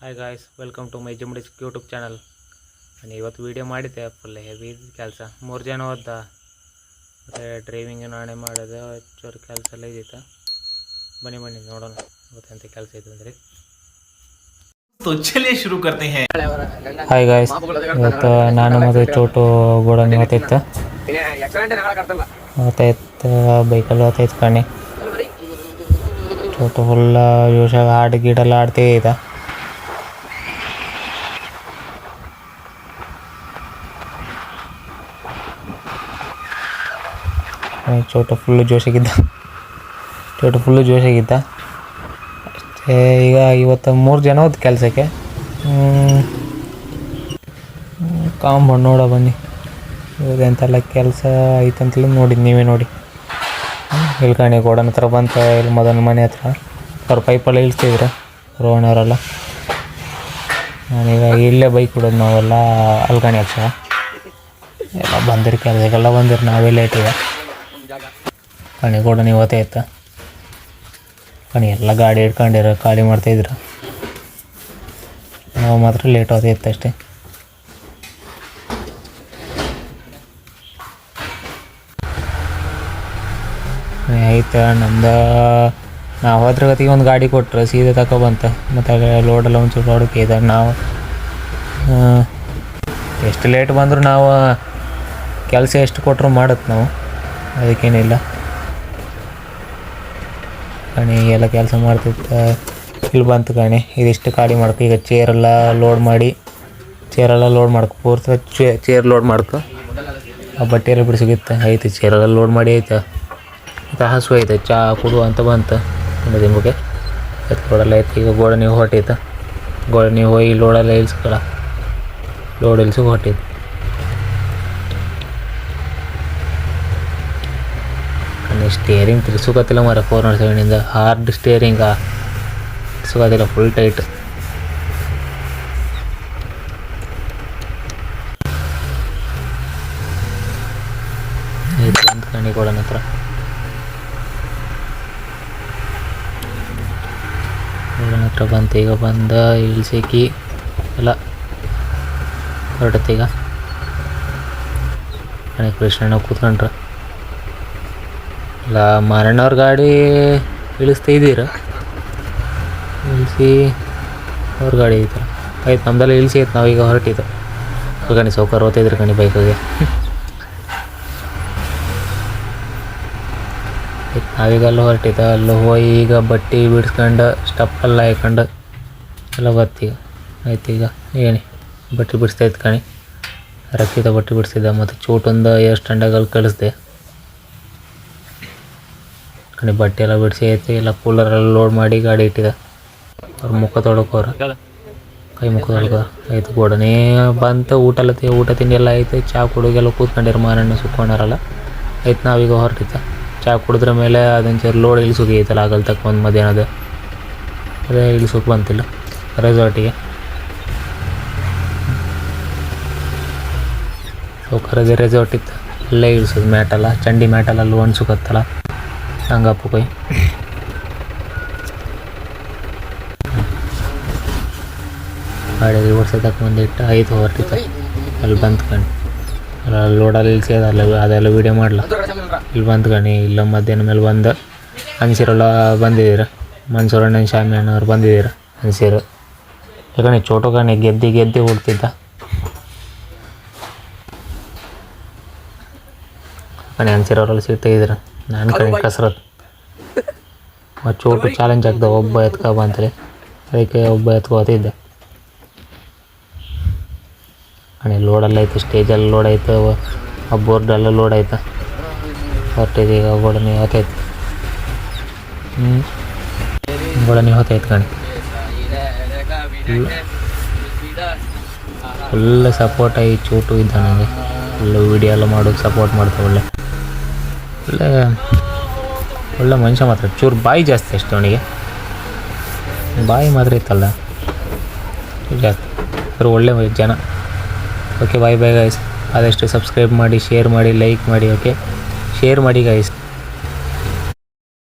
Hi guys, welcome to my ಜಿಮ್ಡಿಸ್ YouTube channel. ನಾನು ಇವತ್ತು ವೀಡಿಯೋ ಮಾಡಿದ್ದೆ. ಫುಲ್ ಹೆವಿ ಕೆಲಸ, 3 ಜನ ಹೋದ. ಮತ್ತು ಡ್ರೈವಿಂಗ್ ನಾನೇ ಮಾಡೋದು, ಚೂರು ಕೆಲಸ ಎಲ್ಲ ಇದ್ದಿತ್ತು. ಬನ್ನಿ ನೋಡೋಣ ಇವತ್ತೆಂತ ಕೆಲಸ ಇತ್ತು ಅಂದರೆ. ಶುರು करते हैं. ಹಾಯ್ ಗಾಯ್ಸ್, ಇವತ್ತು ನಾನು ಮತ್ತು ಚೋಟು ಗೋಡನ್ ಇವತ್ತಿತ್ತು ಬೈಕಲ್ಲಿ ಹೋಗ್ತಾಯಿತ್ತು ಕಣ್ಣಿ. ಚೋಟು ಫುಲ್ಲ ಜೋಶಾಗ ಹಾಡು ಗೀಡೆಲ್ಲ ಆಡ್ತೇ ಇದ್ದ. ಚೋಟು ಫುಲ್ಲು ಜೋಶಾಗಿದ್ದ ಅಷ್ಟೇ. ಈಗ ಇವತ್ತು 3 ಜನ ಹೋದ ಕೆಲಸಕ್ಕೆ. ಕಾಂಬೌಂಡ್ ನೋಡೋ ಬನ್ನಿ, ಇವತ್ತೆಂತೆಲ್ಲ ಕೆಲಸ ಐತಂತಲೂ ನೋಡಿ, ನೀವೇ ನೋಡಿ. ಇಲ್ಕಣಿ ಗೋಡನ ಹತ್ರ ಬಂತ, ಇಲ್ಲಿ ಮೊದಲ ಮನೆ ಹತ್ರ ಅವ್ರ ಪೈಪೆಲ್ಲ ಇಳಿಸ್ತಿದ್ರು ರೋಹಣವರೆಲ್ಲ. ನಾನೀಗ ಇಲ್ಲೇ ಬೈಕ್ ಬಿಡೋದು ನಾವೆಲ್ಲ ಅಲ್ಕಣಿ ಅಕ್ಷ ಎಲ್ಲ ಬಂದಿರಿ, ಕೆಲಸಕ್ಕೆಲ್ಲ ಬಂದಿರಿ. ನಾವೇ ಲೇಟ್ ಇದೆ ಕಣಿ. ಗೋಡನ ಇವತ್ತೇ ಇತ್ತು ಕಣಿ, ಎಲ್ಲ ಗಾಡಿ ಇಟ್ಕೊಂಡಿರ ಖಾಲಿ ಮಾಡ್ತಾಯಿದ್ರು. ನಾವು ಮಾತ್ರ ಲೇಟ್ ಇತ್ತು ಅಷ್ಟೇ. ಆಯ್ತು ನಮ್ದು. ನಾವು ಹೋದ್ರ ಗತಿಗೆ ಒಂದು ಗಾಡಿ ಕೊಟ್ಟರು, ಸೀದಾ ತಗೊಬಂತ. ಮತ್ತು ಲೋಡೆಲ್ಲ ಒಂಚೂರು ರೋಡಕ್ಕೆ ಇದ್ದಾರೆ. ನಾವು ಎಷ್ಟು ಲೇಟ್ ಬಂದರೂ ನಾವು ಕೆಲಸ ಎಷ್ಟು ಕೊಟ್ಟರು ಮಾಡುತ್ತೆ ನಾವು, ಅದಕ್ಕೇನಿಲ್ಲ ಕಣಿ. ಎಲ್ಲ ಕೆಲಸ ಮಾಡ್ತಿತ್ತು. ಇಲ್ಲಿ ಬಂತು ಕಣಿ, ಇದಿಷ್ಟು ಖಾಲಿ ಮಾಡ್ಕೊ. ಈಗ ಚೇರೆಲ್ಲ ಲೋಡ್ ಮಾಡ್ಕೊ ಪೂರ್ತಿ ಚೇರ್ ಲೋಡ್ ಮಾಡ್ಕೊ. ಆ ಬಟ್ಟೆ ಎಲ್ಲ ಬಿಡಿಸಿಗಿತ್ತು. ಐತೆ ಚೇರೆಲ್ಲ ಲೋಡ್ ಮಾಡಿ ಐತೆ. ಮತ್ತು ಹಸು ಐತೆ, ಚಹಾ ಕುಡು ಅಂತ ಬಂತು ನಿಮಗೆ. ಲೋಡೆಲ್ಲ ಐತೆ. ಈಗ ಗೋಡ ನೀವು ಹೊಟ್ಟೈತೆ. ಗೋಡ ನೀವು ಹೋಗಿ ಲೋಡೆಲ್ಲ ಇಳಿಸ್ಕೊಳ, ಲೋಡ್ ಇಳಿಸಿ ಹೊಟ್ಟೈತೆ. ಸ್ಟೇರಿಂಗ್ ತಿರ್ಸುಕತ್ತಿಲ್ಲ ಮರ, 407 ಹಾರ್ಡ್ ಸ್ಟೇರಿಂಗ ತಿರ್ಸುಕತ್ತಿಲ್ಲ, ಫುಲ್ ಟೈಟ್. ಬಂದು ಕಣಿ ಗೋಡನ ಹತ್ರ. ಬಂತು. ಈಗ ಬಂದು ಇಳಿಸಿಕಿ ಎಲ್ಲ ಹೊರಟತ್ತೀಗ. ಕಣಿ ಕೃಷ್ಣಣ್ಣ ಕೂತ್ಕೊಂಡ್ರ ಇಲ್ಲ. ಮಾರಣ್ಣವ್ರ ಗಾಡಿ ಇಳಿಸ್ತಾ ಇದ್ದೀರ, ಇಳಿಸಿ ಅವ್ರ ಗಾಡಿ ಐತೆ. ಆಯ್ತು, ನಮ್ದೆಲ್ಲ ಇಳಿಸಿ ಆಯ್ತು. ನಾವೀಗ ಹೊರಟಿದ್ದು ಕಣಿ. ಸೌಕರ್ ಓದ್ತಿದ್ರು ಕಣಿ ಬೈಕಿಗೆ. ನಾವೀಗ ಅಲ್ಲಿ ಹೊರಟಿದ್ದ. ಅಲ್ಲಿ ಹೋಗಿ ಈಗ ಬಟ್ಟೆ ಬಿಡಿಸ್ಕೊಂಡು ಸ್ಟಪ್ಪೆಲ್ಲ ಹಾಕೊಂಡು ಎಲ್ಲ ಬತ್ತೀಗ. ಆಯ್ತು, ಈಗ ಏನಿ ಬಟ್ಟೆ ಬಿಡಿಸ್ತಾಯಿತ್ತು ಕಣಿ. ರಕ್ಕಿದ ಬಟ್ಟೆ ಬಿಡಿಸಿದ್ದ. ಮತ್ತು ಚೋಟೊಂದು ಎಷ್ಟು ಅಂಡಾಗಲ್ಲಿ ಕಳಿಸ್ದೆ ಕಣಿ. ಬಟ್ಟೆ ಎಲ್ಲ ಬಿಡಿಸಿ ಆಯ್ತು. ಎಲ್ಲ ಕೂಲರೆಲ್ಲ ಲೋಡ್ ಮಾಡಿ ಗಾಡಿ ಇಟ್ಟಿದ್ದ. ಅವ್ರ ಮುಖ ತೊಳ್ಕೋರು, ಕೈ ಮುಖ ತೊಳ್ಕೋ. ಆಯ್ತು, ಗೋಡನೇ ಬಂತು. ಊಟ ತಿಂಡಿ ಎಲ್ಲ ಆಯ್ತು. ಚಹಾ ಕುಡಿಗೆಲ್ಲ ಕೂತ್ಕೊಂಡಿರು ಮಾರಣ್ಣ ಸುಕ್ಕೊಂಡಾರಲ್ಲ. ಆಯ್ತು, ನಾವೀಗ ಹೊರಟಿದ್ದ. ಚಹಾ ಕುಡಿದ್ರ ಮೇಲೆ ಅದೊಂಚೂರು ಲೋಡ್ ಇಳಿಸೋಕೆ ಐತಲ್ಲ, ಆಗಲ್ ತಕ್ಕ ಒಂದು ಮಧ್ಯಾಹ್ನದ ಅದೇ ಇಳಿಸೋಕೆ ಬಂತಿಲ್ಲ ರೆಸಾರ್ಟಿಗೆ. ಸೌಕರ್ಯದ ರೆಸಾರ್ಟ್ ಇತ್ತು, ಅಲ್ಲೇ ಇಳಿಸೋದು. ಮ್ಯಾಟಲ್ಲ, ಚಂಡಿ ಮ್ಯಾಟಲ್ಲ, ಅಲ್ಲಿ ಒಣಸುಕತ್ತಲ್ಲ ಹಂಗಪ್ಪು ಕೈ. ಗಾಡಿಗೆ ಓಡಿಸೋ ತಕ್ಕ ಬಂದಿಟ್ಟು ಆಯ್ತು, ಹೊರಟಿತ್ತು. ಅಲ್ಲಿ ಬಂತು ಕಣಿ. ಲೋಡಲ್ಲಿ ಇಳಿಸಿ ಅದೆಲ್ಲ ವೀಡಿಯೋ ಮಾಡಲ. ಇಲ್ಲಿ ಬಂತು ಕಣಿ. ಇಲ್ಲ ಮಧ್ಯಾಹ್ನ ಮೇಲೆ ಬಂದು ಅನ್ಸಿರೆಲ್ಲ ಬಂದಿದ್ದೀರ. ಮನ್ಸೂರಣ್ಣ ಶಾಮಿ ಅಣ್ಣವ್ರು ಬಂದಿದ್ದೀರ ಅನ್ಸಿರು. ಕಣಿ ಚೋಟು ಕಣಿ ಗೆದ್ದಿ ಹುಡ್ತಿದ್ದ ಕಣಿ. ಅನ್ಸಿರವರೆಲ್ಲ ಸಿಗ್ತಾಯಿದ್ದೀರ. ನಾನು ಕಣಿ ಕಸರತ್ತು ಮತ್ತು ಚೋಟು ಚಾಲೆಂಜ್ ಆಗ್ತದೆ, ಒಬ್ಬ ಎತ್ಕೊ ಬಂತಲೇ. ಅದಕ್ಕೆ ಒಬ್ಬ ಎತ್ಕೋತಿದ್ದೆ ಕಣಿ. ಲೋಡೆಲ್ಲ ಐತೆ, ಸ್ಟೇಜೆಲ್ಲ ಲೋಡ್ ಆಯ್ತು, ಆ ಬೋರ್ಡೆಲ್ಲ ಲೋಡ್ ಆಯ್ತು. ಹೊರಟಿದೆ ಈಗ. ಗೋಡನಿ ಹೊತ್ತೈತೆ. ಗೋಡನಿ ಹೊತ್ತೈತೆ ಕಣಿ. ಫುಲ್ ಸಪೋರ್ಟ್ ಆಗಿ ಚೋಟು ಇದ್ದ ನನಗೆ. ಫುಲ್ಲು ವೀಡಿಯೋ ಎಲ್ಲ ಮಾಡೋದು ಸಪೋರ್ಟ್ ಮಾಡ್ತಾ. ಒಳ್ಳೆ ಮನುಷ್ಯ ಮಾತ್ರ. ಚೂರು ಬಾಯಿ ಜಾಸ್ತಿ ಅಷ್ಟೇ ಅವನಿಗೆ, ಬಾಯಿ ಮಾತ್ರ ಇತ್ತಲ್ಲ ಜಾಸ್ತಿ. ಅವರು ಒಳ್ಳೆ ಜನ. Okay, bye guys. ಆದಷ್ಟು ಸಬ್ಸ್ಕ್ರೈಬ್ ಮಾಡಿ, ಶೇರ್ ಮಾಡಿ, ಲೈಕ್ ಮಾಡಿ. ಓಕೆ, ಶೇರ್ ಮಾಡಿ ಗೈಸ್.